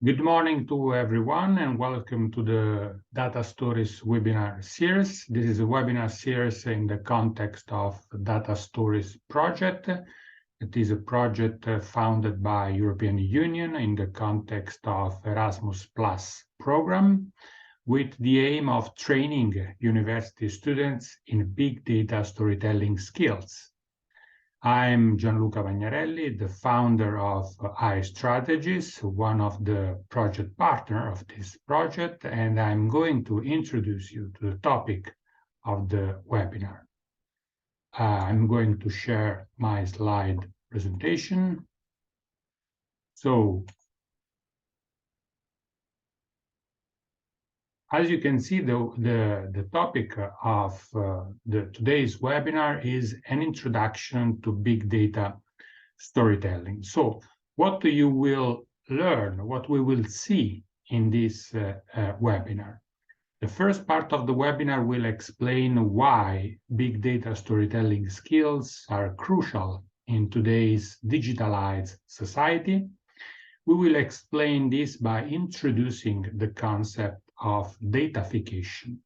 Good morning to everyone and welcome to the Data Stories webinar series. This is a webinar series in the context of Data Stories project. It is a project founded by European Union in the context of Erasmus Plus program with the aim of training university students in big data storytelling skills. I'm Gianluca Vagnarelli, the founder of iStrategies, one of the project partners of this project, and I'm going to introduce you to the topic of the webinar. I'm going to share my slide presentation. So, as you can see, the topic of today's webinar is an introduction to big data storytelling. So what you will learn, what we will see in this webinar. The first part of the webinar will explain why big data storytelling skills are crucial in today's digitalized society. We will explain this by introducing the concept of datafication.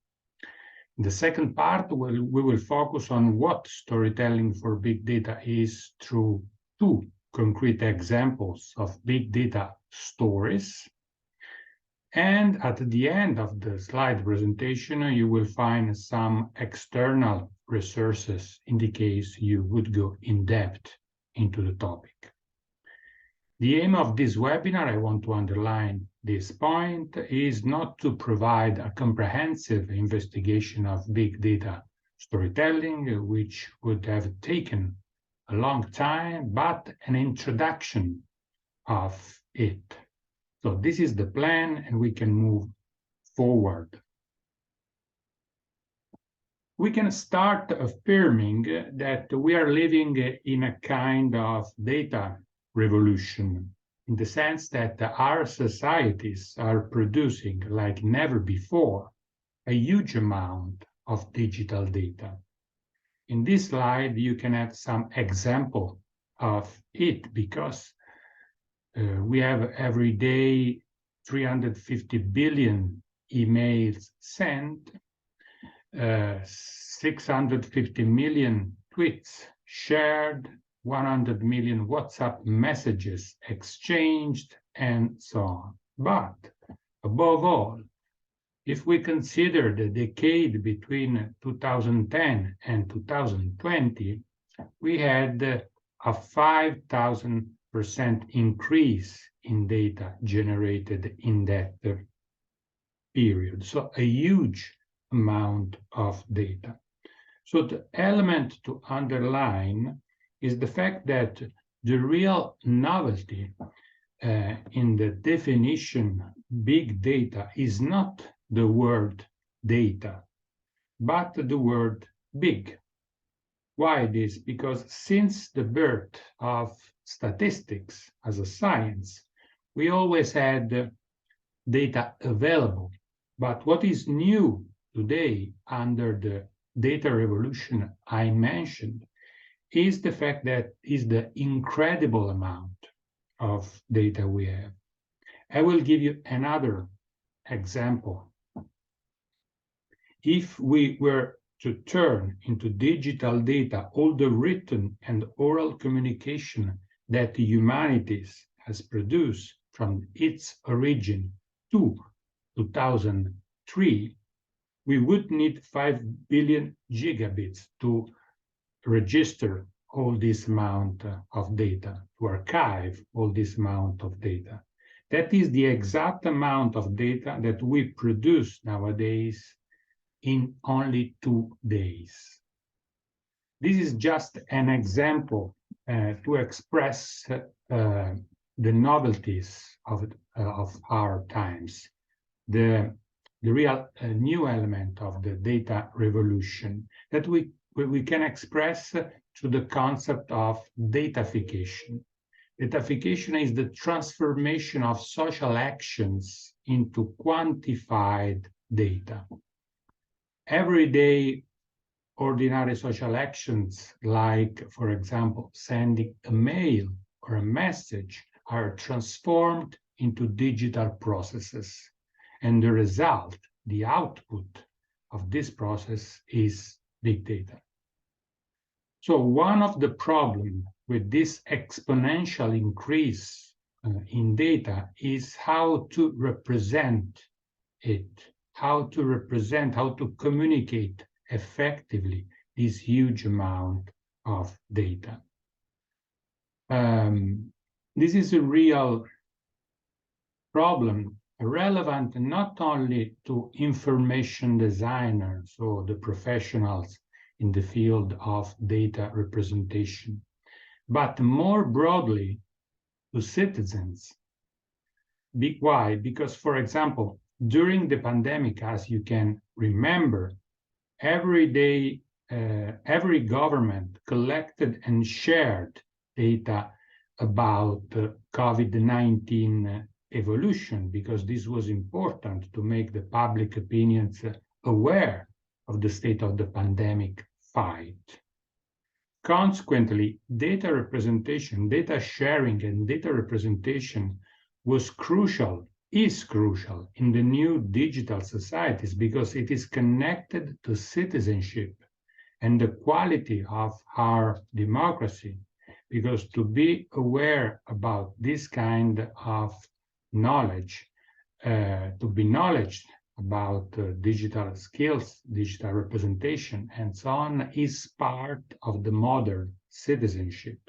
In the second part, we will focus on what storytelling for big data is through two concrete examples of big data stories. And at the end of the slide presentation, you will find some external resources in the case you would go in depth into the topic. The aim of this webinar, I want to underline this point, is not to provide a comprehensive investigation of big data storytelling, which would have taken a long time, but an introduction of it. So this is the plan, and we can move forward. We can start affirming that we are living in a kind of data revolution, in the sense that our societies are producing, like never before, a huge amount of digital data. In this slide, you can have some example of it, because we have every day 350 billion emails sent, 650 million tweets shared, 100 million WhatsApp messages exchanged, and so on. But above all, if we consider the decade between 2010 and 2020, we had a 5,000% increase in data generated in that period. So a huge amount of data. So the element to underline is the fact that the real novelty in the definition big data is not the word data, but the word big. Why this? Because since the birth of statistics as a science, we always had data available. But what is new today under the data revolution I mentioned is the fact that is the incredible amount of data we have. I will give you another example. If we were to turn into digital data all the written and oral communication that the humanities has produced from its origin to 2003, we would need 5 billion gigabits to register all this amount of data, to archive all this amount of data. That is the exact amount of data that we produce nowadays in only 2 days. This is just an example to express the novelties of our times, the real new element of the data revolution that we can express through the concept of datafication. Datafication is the transformation of social actions into quantified data. Everyday ordinary social actions, like, for example, sending a mail or a message, are transformed into digital processes. And the result, the output of this process is big data. So one of the problems with this exponential increase in data is how to represent it, how to communicate effectively this huge amount of data. This is a real problem, relevant not only to information designers or the professionals in the field of data representation, but more broadly to citizens. Why? Because, for example, during the pandemic, as you can remember, every day, every government collected and shared data about COVID-19 evolution, because this was important to make the public opinions aware of the state of the pandemic fight. Consequently, data representation, data sharing, and data representation was crucial, is crucial in the new digital societies because it is connected to citizenship and the quality of our democracy. Because to be aware about this kind of knowledge, to be knowledge about digital skills, digital representation, and so on, is part of the modern citizenship.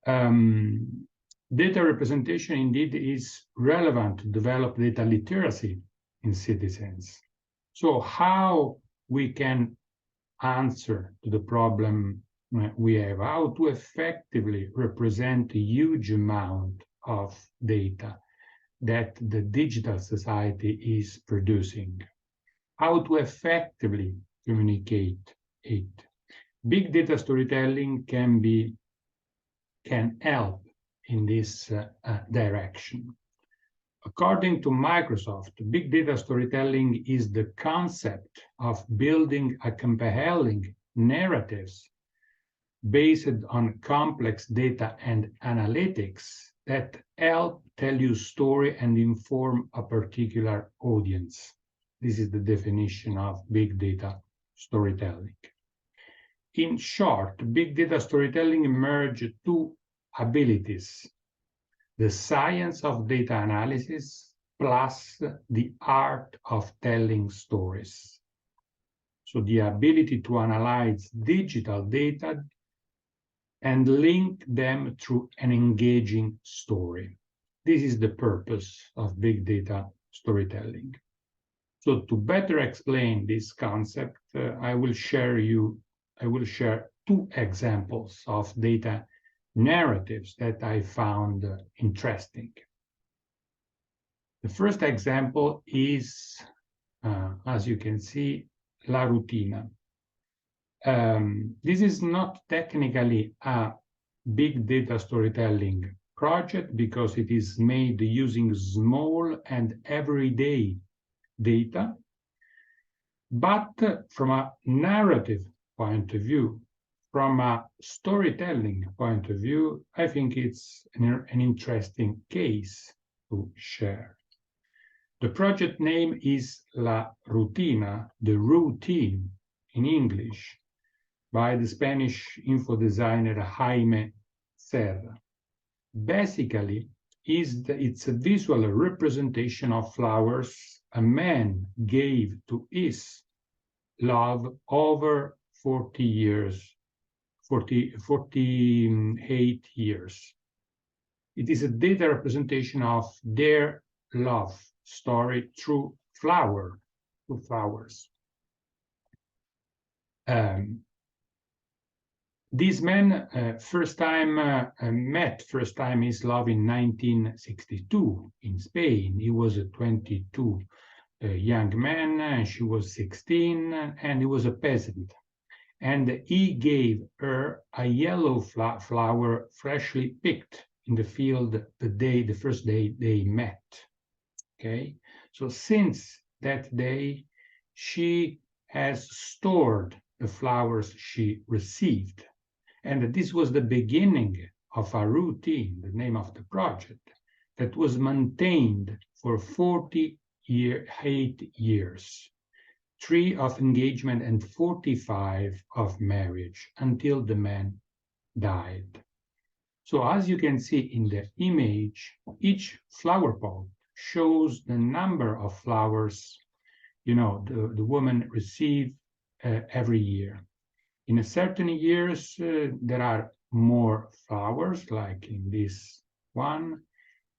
Data representation indeed is relevant to develop data literacy in citizens. So how we can answer to the problem we have, how to effectively represent a huge amount of data that the digital society is producing, how to effectively communicate it. Big data storytelling can help in this direction. According to Microsoft, big data storytelling is the concept of building a compelling narratives based on complex data and analytics that help tell you story and inform a particular audience. This is the definition of big data storytelling. In short, big data storytelling merges two abilities: the science of data analysis plus the art of telling stories. So the ability to analyze digital data and link them through an engaging story. This is the purpose of big data storytelling. So to better explain this concept, I will share two examples of data narratives that I found interesting. The first example is, as you can see, La Rutina. This is not technically a big data storytelling project because it is made using small and everyday data, but from a narrative point of view, from a storytelling point of view, I think it's an interesting case to share. The project name is La Rutina, the routine in English, by the Spanish info designer Jaime Serra. Basically, it's a visual representation of flowers a man gave to his love over 48 years. It is a data representation of their love story through flowers. This man first time his love in 1962 in Spain. He was a 22 young man, and she was 16, and he was a peasant. And he gave her a yellow flower freshly picked in the field the first day they met. Okay, so since that day, she has stored the flowers she received. And this was the beginning of a routine, the name of the project. that was maintained for 48 years, 3 of engagement and 45 of marriage, until the man died. So as you can see in the image, each flower pot shows the number of flowers, the woman receives every year. In a certain years, there are more flowers, like in this one.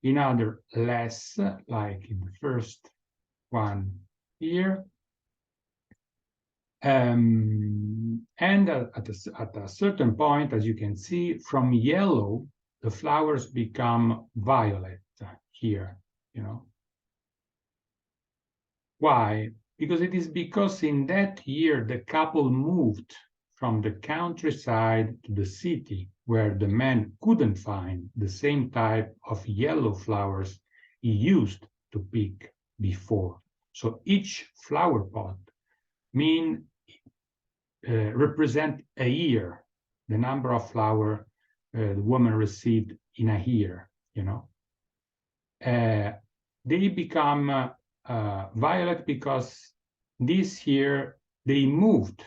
In other, less, like in the first one here. And at a certain point, as you can see, from yellow, the flowers become violet here, Why? Because it is because in that year, the couple moved from the countryside to the city, where the man couldn't find the same type of yellow flowers he used to pick before. So each flower pot represent a year, the number of flower the woman received in a year, They become violet because this year they moved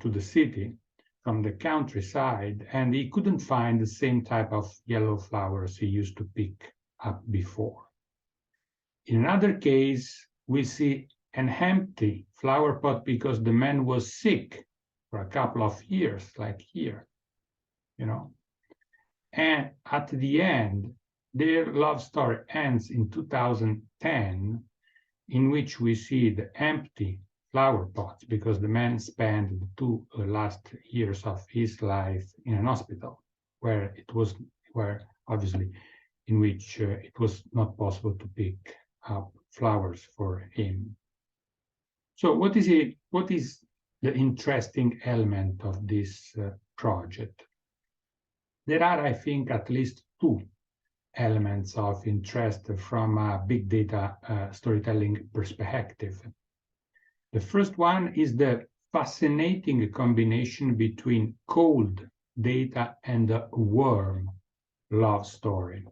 to the city from the countryside, and he couldn't find the same type of yellow flowers he used to pick up before. In another case, we see an empty flower pot because the man was sick for a couple of years, like here, And at the end, their love story ends in 2010, in which we see the empty flower pots because the man spent the 2 last years of his life in an hospital, where obviously in which it was not possible to pick up flowers for him. So what is the interesting element of this project? There are, I think, at least 2 elements of interest from a big data storytelling perspective. The first one is the fascinating combination between cold data and a warm love story.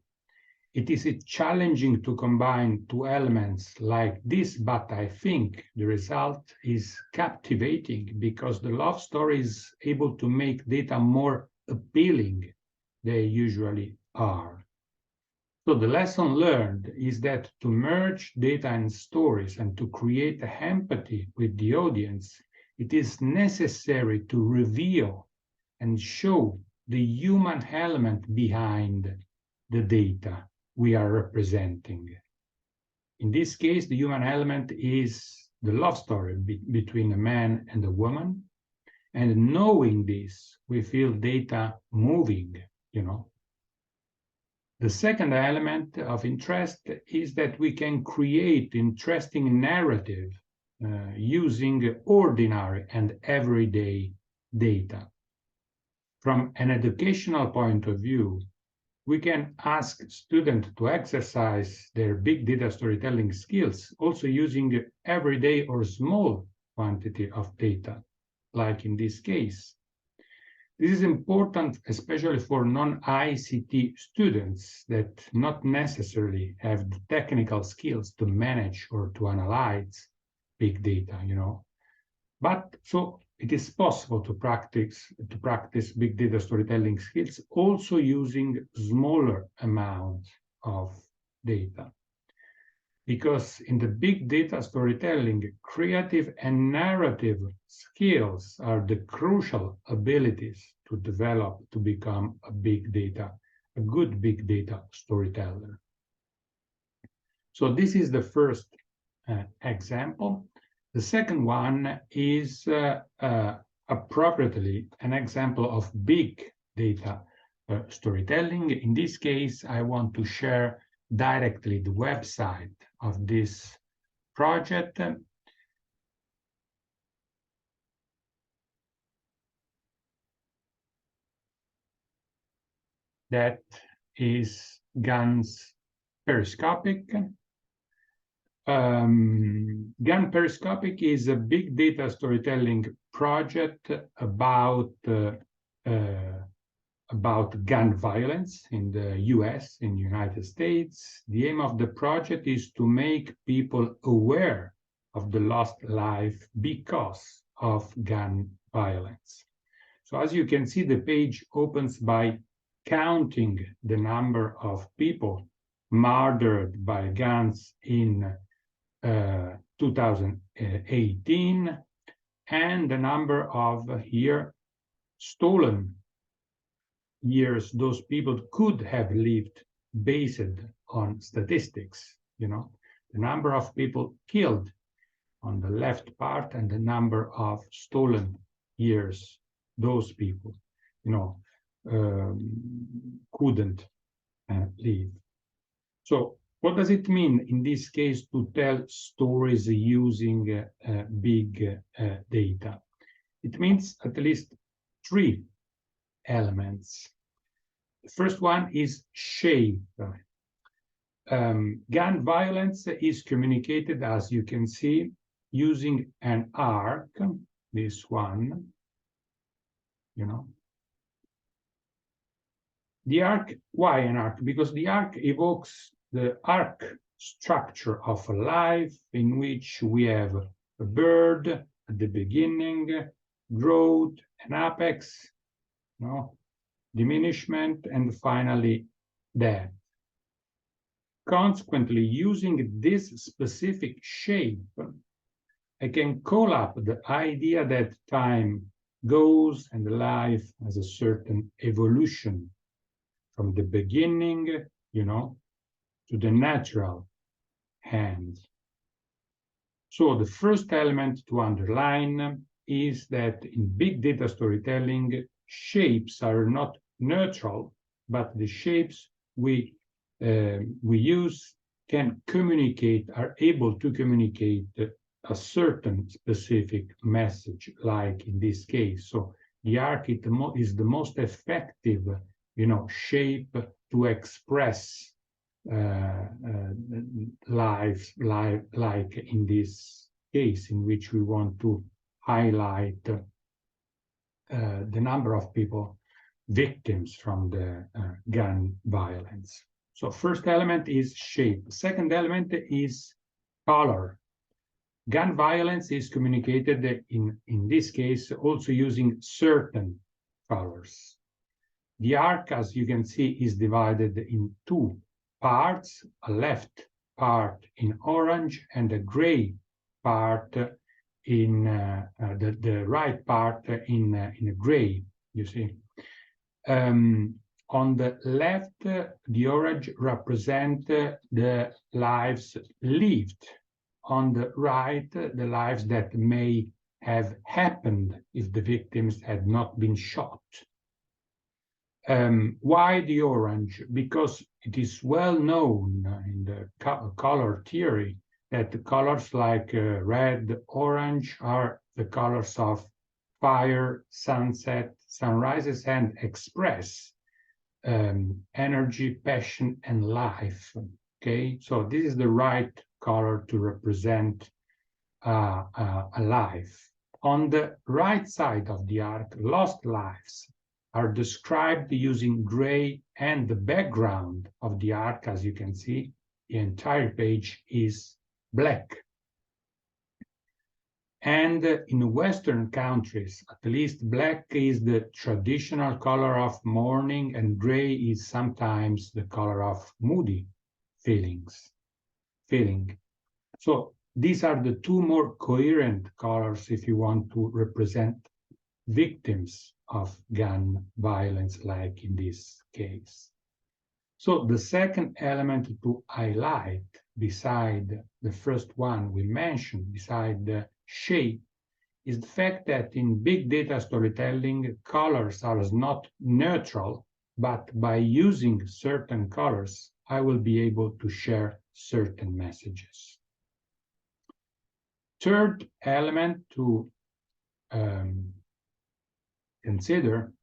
It is challenging to combine 2 elements like this, but I think the result is captivating because the love story is able to make data more appealing than they usually are. So the lesson learned is that to merge data and stories and to create empathy with the audience, it is necessary to reveal and show the human element behind the data we are representing. In this case, the human element is the love story between a man and a woman. And knowing this, we feel data moving, The second element of interest is that we can create interesting narrative using ordinary and everyday data. From an educational point of view, we can ask students to exercise their big data storytelling skills, also using everyday or small quantity of data, like in this case. This is important, especially for non-ICT students that not necessarily have the technical skills to manage or to analyze big data, But so it is possible to practice big data storytelling skills also using smaller amounts of data. Because in the big data storytelling, creative and narrative skills are the crucial abilities to develop to become a good big data storyteller. So this is the first example. The second one is appropriately an example of big data storytelling. In this case, I want to share directly the website of this project. That is Guns.periscopic. Guns.periscopic is a big data storytelling project about about gun violence in the US, in the United States. The aim of the project is to make people aware of the lost life because of gun violence. So as you can see, the page opens by counting the number of people murdered by guns in 2018 and the number of here stolen years those people could have lived based on statistics, you know, the number of people killed on the left part and the number of stolen years those people, you know, couldn't live. So what does it mean in this case to tell stories using big data? It means at least three elements. The first one is shape. Gun violence is communicated, as you can see, using an arc, this one, you know. The arc, why an arc? Because the arc evokes the arc structure of a life in which we have a bird at the beginning, growth, an apex, you know, diminishment, and finally death. Consequently, using this specific shape, I can call up the idea that time goes and life has a certain evolution from the beginning, you know, to the natural hand. So the first element to underline is that in big data storytelling, shapes are not neutral, but the shapes we use can communicate, are able to communicate a certain specific message, like in this case. So the arc is the most effective, you know, shape to express life, like in this case, in which we want to highlight the number of people victims from the gun violence. So first element is shape. Second element is color. Gun violence is communicated in this case also using certain colors. The arc, as you can see, is divided in two parts, a left part in orange and a gray part in the right part in a gray, you see. On the left, the orange represent the lives lived. On the right, the lives that may have happened if the victims had not been shot. Why the orange? Because it is well known in the color theory that the colors like red, orange are the colors of fire, sunset, sunrises, and express energy, passion, and life. Okay, so this is the right color to represent a life. On the right side of the arc, lost lives are described using gray, and the background of the arc, as you can see, the entire page is black. And in Western countries, at least, black is the traditional color of mourning, and gray is sometimes the color of moody feeling. So these are the two more coherent colors if you want to represent victims of gun violence, like in this case. So the second element to highlight, beside the first one we mentioned, beside the shape, is the fact that in big data storytelling, colors are not neutral, but by using certain colors, I will be able to share certain messages. Third element to consider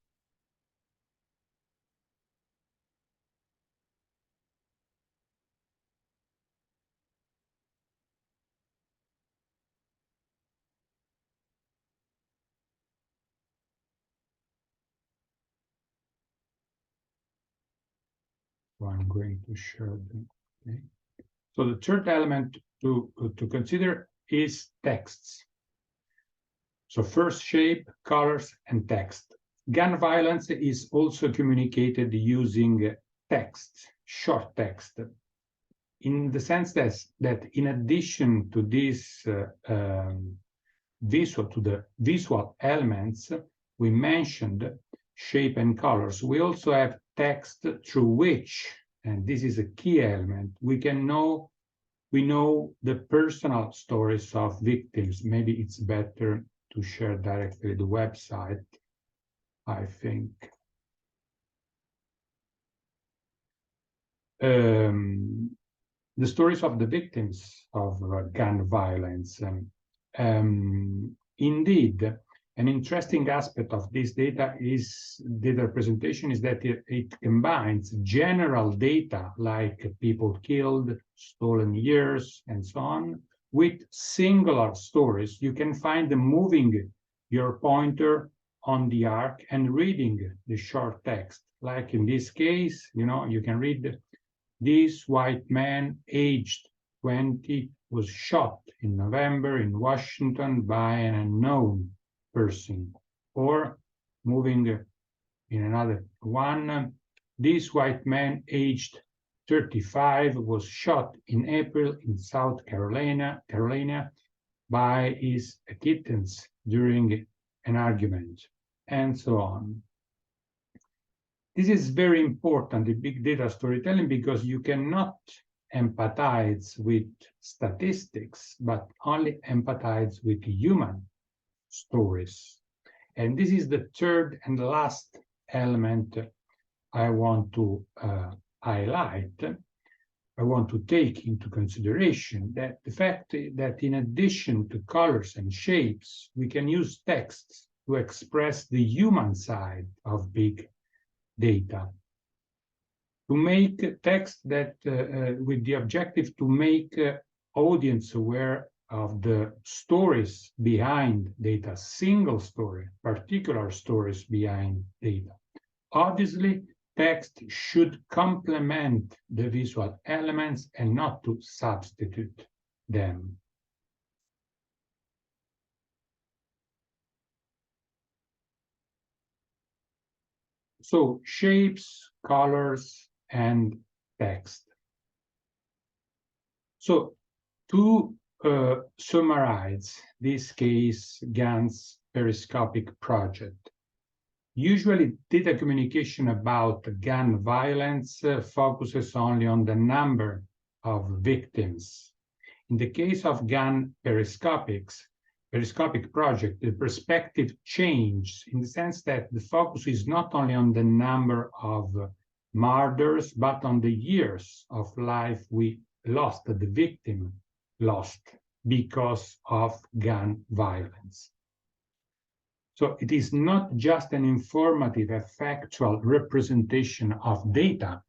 I'm going to share them. Okay. So the third element to consider is texts. So first, shape, colors, and text. Gun violence is also communicated using text, short text, in the sense that in addition to this visual elements we mentioned, shape and colors, we also have text through which, and this is a key element, we know the personal stories of victims. Maybe it's better to share directly the website, I think. The stories of the victims of gun violence. Indeed, an interesting aspect of this data representation is that it combines general data like people killed, stolen years, and so on, with singular stories. You can find them moving your pointer on the arc and reading the short text. Like in this case, you can read, this white man, aged 20, was shot in November in Washington by an unknown person. Or moving in another one, this white man, aged 35, was shot in April in South Carolina by his kittens during an argument, and so on. This is very important in big data storytelling because you cannot empathize with statistics, but only empathize with human stories. And this is the third and last element I want to highlight. I want to take into consideration that the fact that in addition to colors and shapes, we can use texts to express the human side of big data, to make text that with the objective to make audience aware of the stories behind data, single story, particular stories behind data. Obviously, text should complement the visual elements and not to substitute them. So shapes, colors, and text. So to summarize this case, Guns.periscopic project, usually data communication about gun violence focuses only on the number of victims. In the case of Guns.periscopic project, the perspective changed in the sense that the focus is not only on the number of murders, but on the years of life we lost, that the victim lost because of gun violence. So it is not just an informative, a factual representation of data,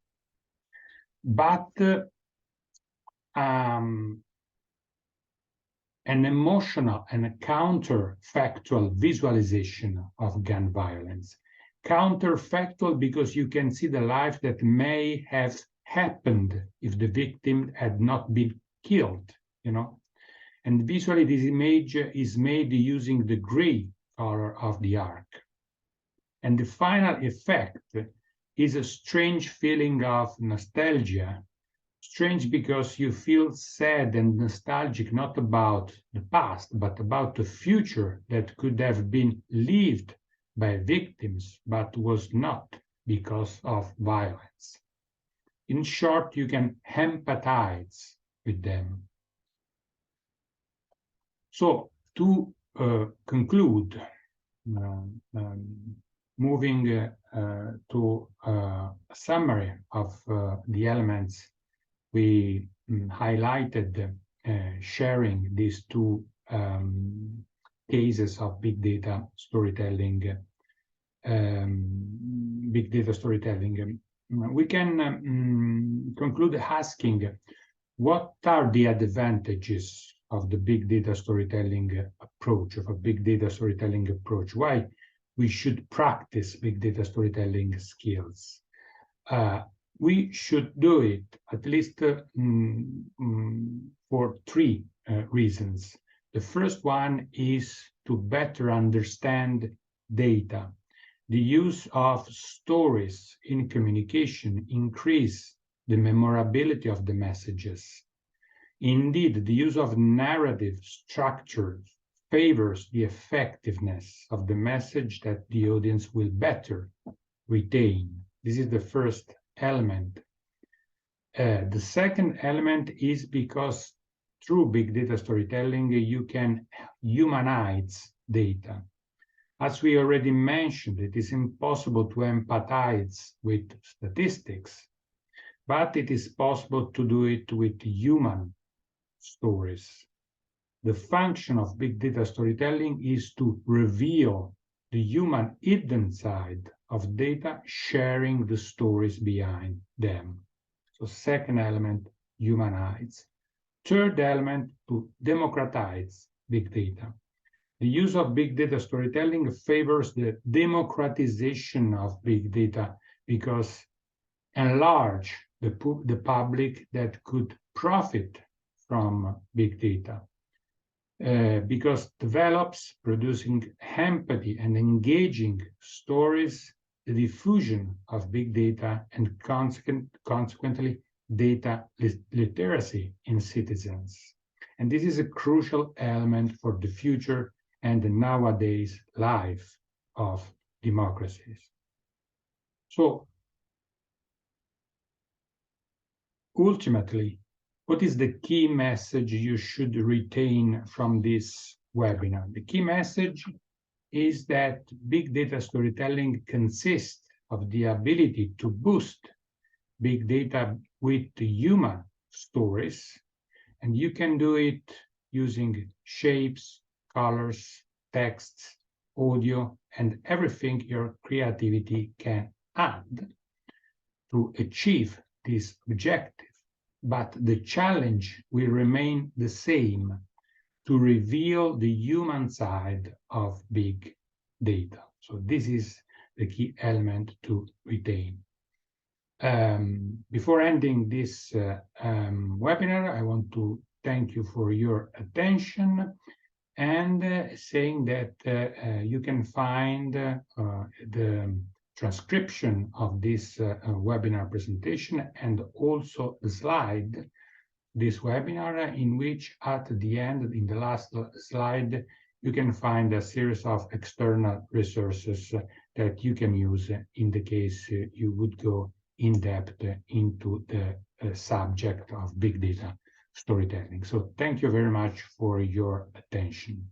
but an emotional and a counterfactual visualization of gun violence. Counterfactual because you can see the life that may have happened if the victim had not been killed, And visually, this image is made using the gray color of the arc. And the final effect is a strange feeling of nostalgia. Strange because you feel sad and nostalgic, not about the past, but about the future that could have been lived by victims, but was not because of violence. In short, you can empathize with them. So to conclude, moving to a summary of the elements we highlighted, sharing these two cases of big data storytelling. We can conclude asking, what are the advantages of the big data storytelling approach, Why we should practice big data storytelling skills? we should do it at least for three reasons. The first one is to better understand data. The use of stories in communication increase the memorability of the messages. Indeed, the use of narrative structure favors the effectiveness of the message that the audience will better retain. This is the first element. The second element is because through big data storytelling, you can humanize data. As we already mentioned, it is impossible to empathize with statistics, but it is possible to do it with human stories. The function of big data storytelling is to reveal the human hidden side of data, sharing the stories behind them. So second element, humanize. Third element, to democratize big data. The use of big data storytelling favors the democratization of big data because enlarge the public that could profit from big data. Because develops producing empathy and engaging stories, the diffusion of big data, and consequently data literacy in citizens. And this is a crucial element for the future and the nowadays life of democracies. So ultimately, what is the key message you should retain from this webinar? The key message is that big data storytelling consists of the ability to boost big data with the human stories, and you can do it using shapes, colors, texts, audio, and everything your creativity can add to achieve this objective. But the challenge will remain the same, to reveal the human side of big data. So this is the key element to retain. Before ending this webinar, I want to thank you for your attention and saying that you can find the transcription of this webinar presentation and also the slide this webinar, in which at the end, in the last slide, you can find a series of external resources that you can use in the case you would go in depth into the subject of big data storytelling. So thank you very much for your attention.